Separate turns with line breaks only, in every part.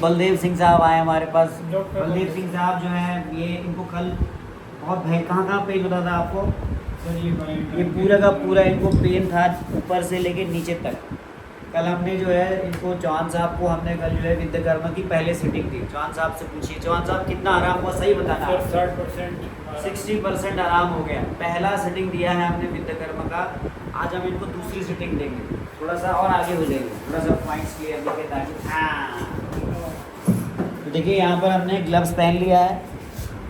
बलदेव सिंह साहब आए हमारे पास।
डॉक्टर
बलदेव सिंह साहब जो हैं ये इनको कल बहुत भय कहाँ पेन होता था आपको?
सर
ये पूरा का पूरा इनको पेन था ऊपर से लेके नीचे तक। कल हमने जो है इनको चौहान साहब को हमने कल जो है विद्याकर्मा की पहले सिटिंग दी। चौहान साहब से पूछिए चौहान साहब कितना आराम हुआ, सही बताना।
सर 60%
60% आराम हो गया। पहला सिटिंग दिया है हमने विद्याकर्मा का। आज हम इनको दूसरी सिटिंग देंगे, थोड़ा सा और आगे हो जाएंगे, थोड़ा सा पॉइंट्स क्लियर देखे ताकि तो देखिए यहाँ पर हमने ग्लव्स पहन लिया है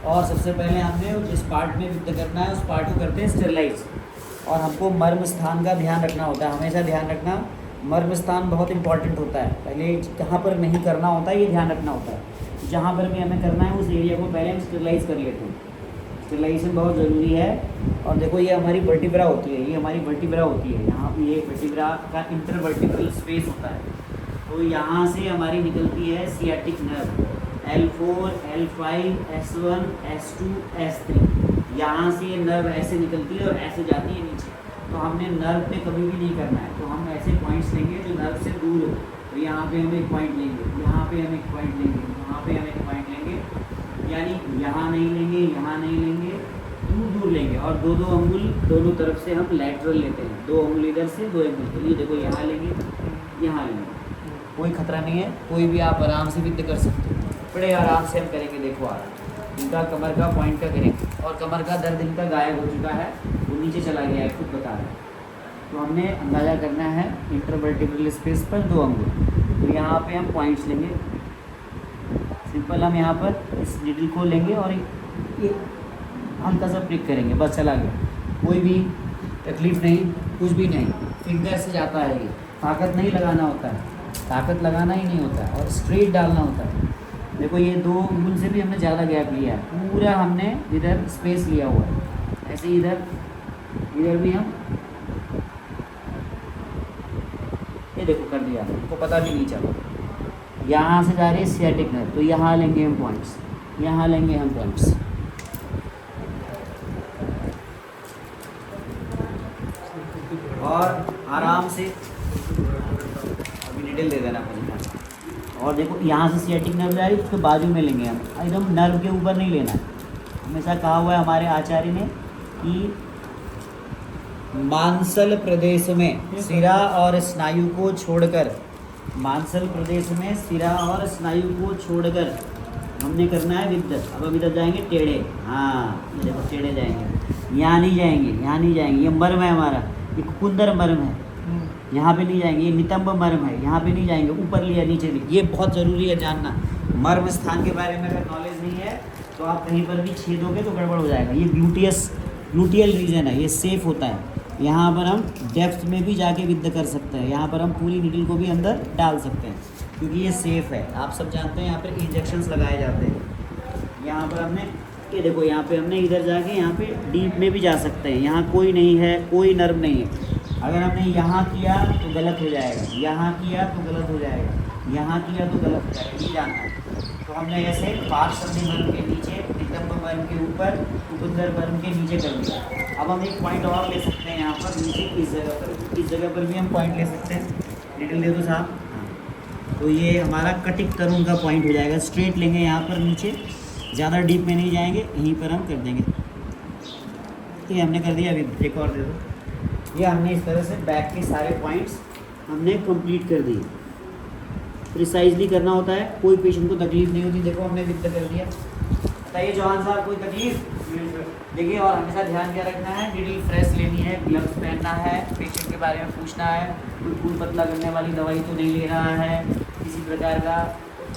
और सबसे पहले हमने जिस पार्ट में विद्या करना है उस पार्ट को करते हैं स्टेरलाइज। और हमको मर्म स्थान का ध्यान रखना होता है, हमेशा ध्यान रखना मर्म स्थान बहुत इंपॉर्टेंट होता है। पहले कहाँ पर नहीं करना होता है ये ध्यान रखना होता है। जहाँ पर भी हमें करना है उस एरिया को पहले हम स्टेरलाइज कर लेते हैं। स्टेरलाइजेशन बहुत ज़रूरी है। और देखो ये हमारी वर्टिब्रा होती है, ये हमारी वर्टिब्रा होती है। यहाँ पे ये वर्टिब्रा का इंटरवर्टिब्रल स्पेस होता है। तो यहाँ से हमारी निकलती है sciatic nerve L4, L5, S1, S2, S3। यहाँ से ये नर्व ऐसे निकलती है और ऐसे जाती है नीचे। तो हमने नर्व पे कभी भी नहीं करना है, तो हम ऐसे पॉइंट्स लेंगे जो नर्व से दूर हो। तो यहाँ पे हम एक पॉइंट लेंगे, यहाँ पे हम एक पॉइंट लेंगे, यहाँ पे हम एक पॉइंट लेंगे, यानी यहाँ नहीं लेंगे, यहाँ नहीं लेंगे, दूर दूर लेंगे। और दो दो अंगुल दोनों तरफ से हम लैटरल लेते हैं, दो अंगुल इधर से, दो अंगुल के लिए। देखो यहाँ लेंगे, यहाँ लेंगे, कोई खतरा नहीं है। कोई भी आप आराम से विद्या कर सकते हो, बड़े आराम से हम करेंगे। देखो आप इनका कमर का पॉइंट का करेंगे और कमर का दर्द इनका गायब हो चुका है, वो नीचे चला गया है, खुद बता रहे हैं। तो हमने अंदाज़ा करना है इंटरवर्टिब्रल स्पेस पर दो अंगुल। तो यहाँ पे हम पॉइंट्स लेंगे, सिंपल हम यहाँ पर इस निडल को लेंगे और एक हल्का सा प्रिक करेंगे, बस चला गया। कोई भी तकलीफ नहीं, कुछ भी नहीं, फिंगर से जाता है। ये ताकत नहीं लगाना होता है, ताकत लगाना ही नहीं होता है और स्ट्रेट डालना होता है। देखो ये दो अंगुल से भी हमने ज़्यादा गैप लिया है, पूरा हमने इधर स्पेस लिया हुआ है। ऐसे इधर इधर भी हम ये देखो कर दिया, हमको पता भी नहीं चला। यहाँ से जा रही है सियाटिक नर्व, तो यहाँ लेंगे हम पॉइंट्स, यहाँ लेंगे हम पॉइंट्स। और आराम से अभी डिटेल दे देना मुझे। और देखो यहाँ से सियाटिक नर्व जा रही है, उसके बाजू में लेंगे हम, एकदम नर्व के ऊपर नहीं लेना है। हमेशा कहा हुआ है हमारे आचार्य ने कि मांसल प्रदेश में सिरा और स्नायु को छोड़कर, मांसल प्रदेश में सिरा और स्नायु को छोड़कर हमने करना है विद्युत। अब हम इधर जाएंगे टेढ़े, हाँ ये देखो टेढ़े जाएंगे, यहाँ नहीं जाएंगे, यहाँ नहीं जाएंगे। ये मर्म है हमारा, ये कुंदर मर्म है, यहाँ पे नहीं जाएंगे। ये नितंब मर्म है, यहाँ पे नहीं जाएंगे। ऊपर लिया नीचे लिया, ये बहुत ज़रूरी है जानना। मर्म स्थान के बारे में अगर नॉलेज नहीं है तो आप कहीं पर भी छेदोगे तो गड़बड़ हो जाएगा। ये ग्लूटियल रीजन है, ये सेफ होता है। यहाँ पर हम डेप्थ में भी जाके विद्या कर सकते हैं, यहाँ पर हम पूरी निडल को भी अंदर डाल सकते हैं क्योंकि ये सेफ़ है। आप सब जानते हैं यहाँ पर इंजेक्शंस लगाए जाते हैं। यहाँ पर हमने ये देखो, यहाँ पे हमने इधर जाके यहाँ पे डीप में भी जा सकते हैं। यहाँ कोई नहीं है, कोई नर्व नहीं है। अगर हमने यहाँ किया तो गलत हो जाएगा, यहाँ किया तो गलत हो जाएगा, यहाँ किया तो गलत हो जाएगा, ये जानना है। तो हमने ऐसे पार्श्व मर्म के नीचे, नितंब मर्म के ऊपर, कुंदर मर्म के नीचे कर दिया। अब हम एक पॉइंट और ले सकते हैं यहाँ पर नीचे, इस जगह पर भी हम पॉइंट ले सकते हैं। डिटेल दे दो साहब। हाँ, तो ये हमारा कटिक तरुण का पॉइंट हो जाएगा। स्ट्रेट लेंगे यहाँ पर नीचे, ज़्यादा डीप में नहीं जाएंगे, यहीं पर हम कर देंगे। तो ये हमने कर दिया। अभी एक और दे दो। ये हमने इस तरह से बैक के सारे पॉइंट्स हमने कंप्लीट कर दिए। प्रिसाइजली करना होता है, कोई पेशेंट को तकलीफ नहीं होती। देखो हमने विद्या कर दिया। बताइए जवान साहब कोई तकलीफ? देखिए और हमेशा ध्यान क्या रखना है, निडल फ्रेश लेनी है, ग्लव्स पहनना है, पेशेंट के बारे में पूछना है, कोई खून पतला करने वाली दवाई तो नहीं ले रहा है किसी प्रकार का।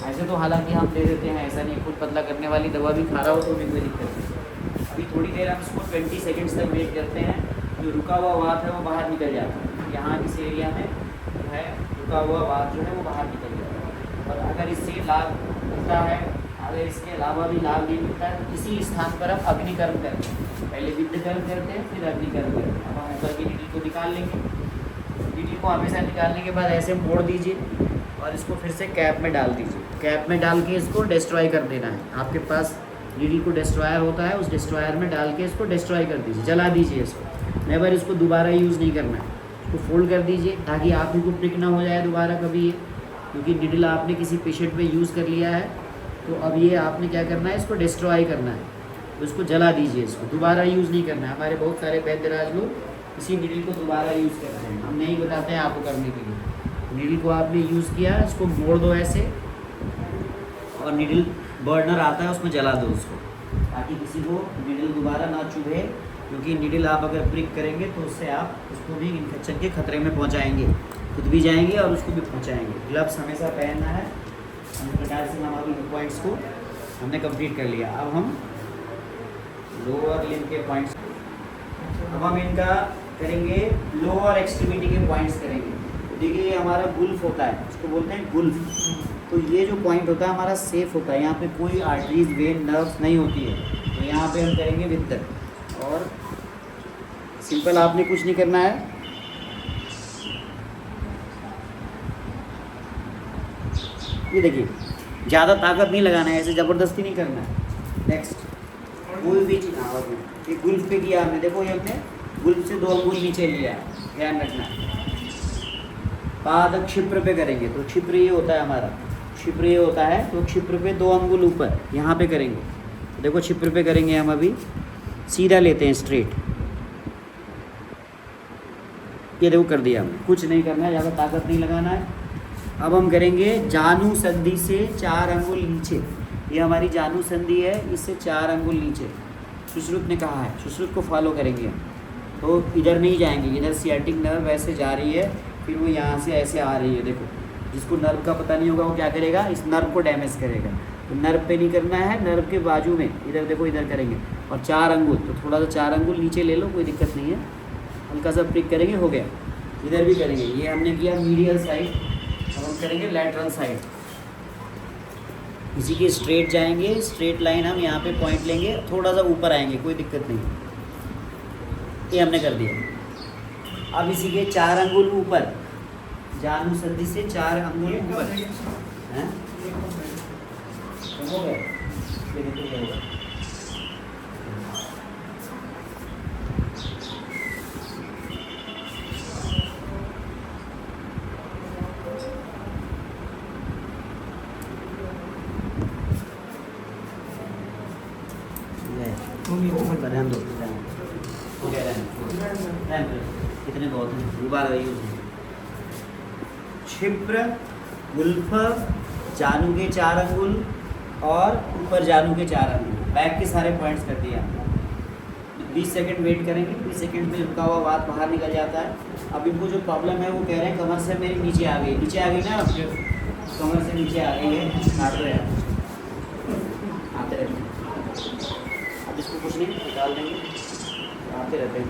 ऐसे तो हालांकि हम दे देते हैं, ऐसा नहीं खून पतला करने वाली दवा भी खा रहा हो तो भी कोई दिक्कत नहीं। अभी थोड़ी देर हम इसको 20 सेकेंड्स तक वेट करते हैं, जो रुका हुआ वात है वो बाहर निकल जाता है। यहाँ किस एरिया में जो है रुका हुआ वात जो है वो बाहर निकल जाता है। और अगर इससे लाभ मिलता है, अगर इसके अलावा भी लाभ नहीं मिलता है तो इसी स्थान पर हम अग्निकर्म करते हैं। पहले विद्यकर्म करते हैं, फिर अग्निकर्म करते हैं। अब हम ऊपर की निडल को निकाल लेंगे। निडल को हमेशा निकालने के बाद ऐसे मोड़ दीजिए और इसको फिर से कैप में डाल दीजिए। कैप में डाल के इसको डिस्ट्रॉय कर देना है। आपके पास निडल को डिस्ट्रॉयर होता है, उस डिस्ट्रॉयर में डाल के इसको डिस्ट्रॉय कर दीजिए, जला दीजिए इसको। नेवर इसको दोबारा यूज़ नहीं करना है। इसको फोल्ड कर दीजिए ताकि आप ही को प्रिक ना हो जाए दोबारा कभी ये। क्योंकि निडल आपने किसी पेशेंट में यूज़ कर लिया है, तो अब ये आपने क्या करना है, इसको डिस्ट्रॉय करना है, तो इसको जला दीजिए, इसको दोबारा यूज़ नहीं करना है। हमारे बहुत सारे वैद्यराज लोग इसी निडल को दोबारा यूज़ करते हैं, हम नहीं बताते हैं आपको करने के लिए। निडल को आपने यूज़ किया, इसको मोड़ दो ऐसे, और निडल बर्नर आता है उसमें जला दो उसको, ताकि किसी को निडल दोबारा ना चुभे, क्योंकि निडल आप अगर प्रिक करेंगे तो उससे आप उसको भी इन्फेक्शन के खतरे में पहुंचाएंगे, खुद भी जाएंगे और उसको भी पहुंचाएंगे। ग्लव्स हमेशा पहनना है। इस प्रकार से हम अभी पॉइंट्स को हमने कंप्लीट कर लिया। अब हम लोअर लिम्ब के पॉइंट्स, अब हम इनका करेंगे लोअर एक्सट्रीमिटी के पॉइंट्स करेंगे। देखिए ये हमारा गुल्फ होता है, इसको बोलते हैं गुल्फ। तो ये जो पॉइंट होता है हमारा सेफ होता है, यहाँ पे कोई आर्टरीज, वेन, नर्व्स नहीं होती है, तो यहाँ पे हम करेंगे विद। और सिंपल, आपने कुछ नहीं करना है, ये देखिए ज़्यादा ताकत नहीं लगाना है, ऐसे ज़बरदस्ती नहीं करना है। नेक्स्ट कोई भी चीज़, हाँ ये गुल्फ पे किया हमने, देखो ये हमने गुल्फ से 2 अंगुल नीचे लिया है, ध्यान रखना है। पाद क्षिप्र पे करेंगे, तो क्षिप्र ये होता है हमारा, क्षिप्र ये होता है, तो क्षिप्र पे 2 अंगुल ऊपर यहाँ पे करेंगे। देखो क्षिप्र पे करेंगे हम, अभी सीधा लेते हैं स्ट्रेट, ये देखो कर दिया हमने, कुछ नहीं करना है, ज़्यादा ताकत नहीं लगाना है। अब हम करेंगे जानु संधि से 4 अंगुल नीचे, ये हमारी जानु संधि है, इससे 4 अंगुल नीचे सुश्रुत ने कहा है, सुश्रुत को फॉलो करेंगे हम। तो इधर नहीं जाएंगे, इधर सियाटिक नर्व ऐसे जा रही है, फिर वो यहाँ से ऐसे आ रही है। देखो जिसको नर्व का पता नहीं होगा वो क्या करेगा, इस नर्व को डैमेज करेगा। तो नर्व पे नहीं करना है, नर्व के बाजू में, इधर देखो इधर करेंगे। और 4 अंगुल, तो थोड़ा सा 4 अंगुल नीचे ले लो, कोई दिक्कत नहीं है, हल्का सा प्रिक करेंगे, हो गया। इधर भी करेंगे, ये हमने किया मीडियल साइड, अब हम करेंगे लैटरल साइड। इसी के स्ट्रेट जाएंगे, स्ट्रेट लाइन हम यहाँ पे पॉइंट लेंगे, थोड़ा सा ऊपर आएंगे, कोई दिक्कत नहीं, ये हमने कर दिया। अब इसी के 4 अंगुल ऊपर, जानु संधि से 4 अंगुल ऊपर हैं, हो गया, ये देखो ये होगा। ध्यान दो, हो गया, कितने बहुत हैं, दोबारा यूज है। क्षिप्र, गुल्फ, जानु के 4 अंगुल और ऊपर जानु के 4 अंगुल, बैक के सारे पॉइंट्स कर दिए हमने। 20 सेकंड वेट करेंगे, 20 सेकंड में रुका हुआ बात बाहर निकल जाता है। अब इनको जो प्रॉब्लम है वो कह रहे हैं कमर से मेरी नीचे आ गई, नीचे आ गई ना, कमर से नीचे आ गई है, काट रहे हैं, आते रहते हैं। अब इसको कुछ नहीं निकाल देंगे, आते रहते हैं।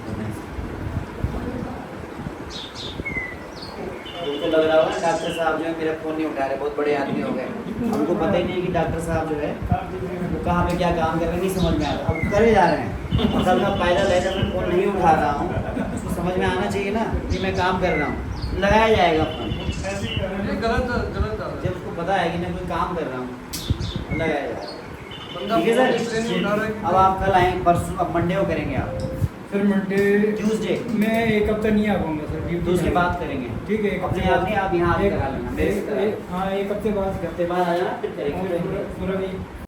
उनको लग रहा होगा ना डॉक्टर साहब जो है मेरा फ़ोन नहीं उठा रहे, बहुत बड़े आदमी हो गए, हमको पता ही नहीं कि डॉक्टर साहब जो है वो कहाँ पे क्या काम कर रहे हैं, नहीं समझ में आ रहा, अब करे जा रहे हैं। असल में पैदल है, जब मैं फ़ोन नहीं उठा रहा हूँ, उसको समझ में आना चाहिए ना कि मैं काम कर रहा हूँ, लगाया जाएगा फ़ोन, जब उसको पता है कि मैं कोई काम कर रहा हूँ, लगाया जाएगा। ठीक है सर, अब आप कल आएंगे, परसों, अब मंडे को करेंगे आप
सर। मंडे
ट्यूसडे
मैं 1 हफ्ता नहीं आ पाऊंगा सर,
तो उसके बाद करेंगे,
ठीक है।
अपने आप नहीं, आप यहाँ आके करा लेना, मेरे से करा लेना।
हाँ 1 हफ्ते बाद
हफ्ते बाद आ जाना, फिर करेंगे।
पूरा